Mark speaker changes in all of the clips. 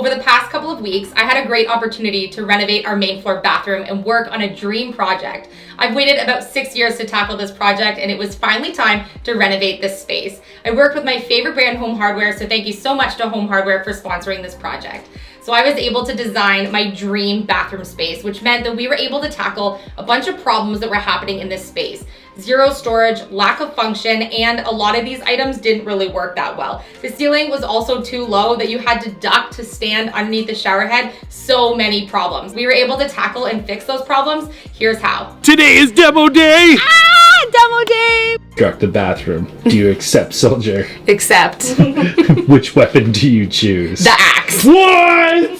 Speaker 1: over the past couple of weeks, I had a great opportunity to renovate our main floor bathroom and work on a dream project. I've waited about 6 years to tackle this project, and it was finally time to renovate this space. I worked with my favorite brand, Home Hardware, so thank you so much to Home Hardware for sponsoring this project. So I was able to design my dream bathroom space, which meant that we were able to tackle a bunch of problems that were happening in this space. Zero storage, lack of function, and a lot of these items didn't really work that well. The ceiling was also too low that you had to duck to stand underneath the shower head. So many problems. We were able to tackle and fix those problems. Here's how.
Speaker 2: Today is demo day!
Speaker 1: Demo day!
Speaker 2: Construct the bathroom. Do you accept, soldier?
Speaker 1: Accept.
Speaker 2: Which weapon do you choose?
Speaker 1: The axe.
Speaker 2: What?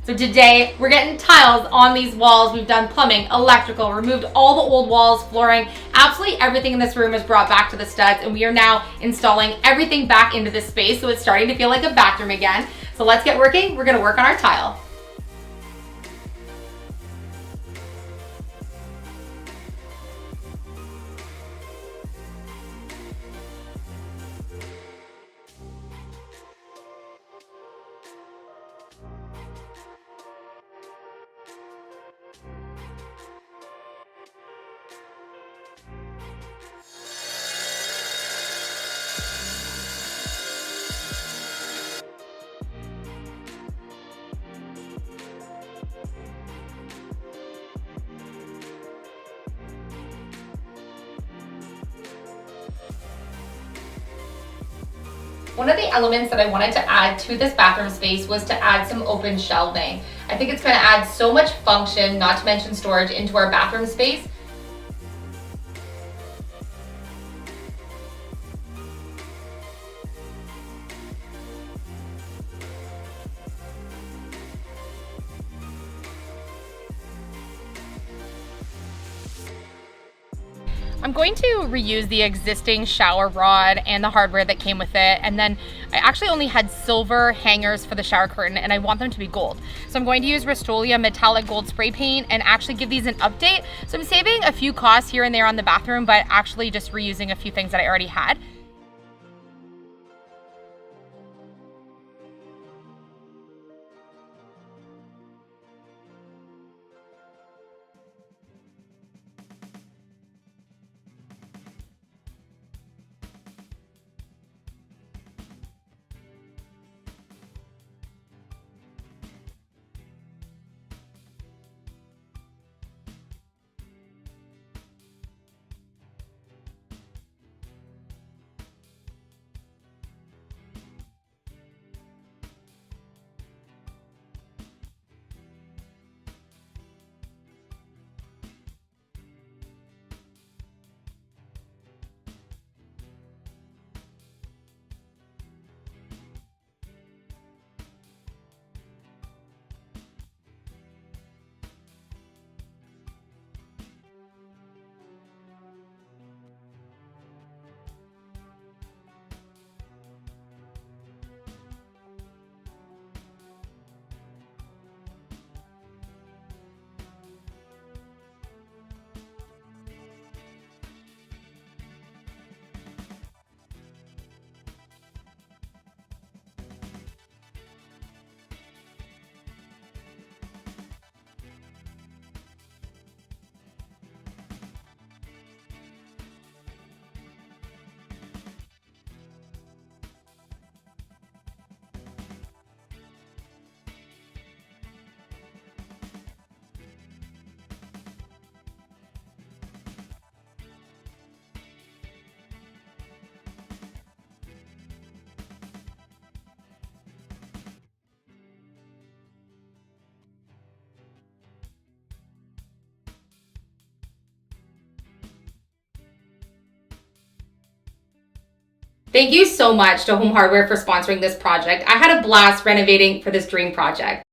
Speaker 1: So today, we're getting tiles on these walls. We've done plumbing, electrical, removed all the old walls, flooring. Absolutely everything in this room is brought back to the studs, and we are now installing everything back into this space, so it's starting to feel like a bathroom again. So let's get working. We're gonna work on our tile. One of the elements that I wanted to add to this bathroom space was to add some open shelving. I think it's going to add so much function, not to mention storage, into our bathroom space. I'm going to reuse the existing shower rod and the hardware that came with it, and then I actually only had silver hangers for the shower curtain, and I want them to be gold. So I'm going to use Rust-Oleum metallic gold spray paint and actually give these an update. So I'm saving a few costs here and there on the bathroom, but actually just reusing a few things that I already had. Thank you so much to Home Hardware for sponsoring this project. I had a blast renovating for this dream project.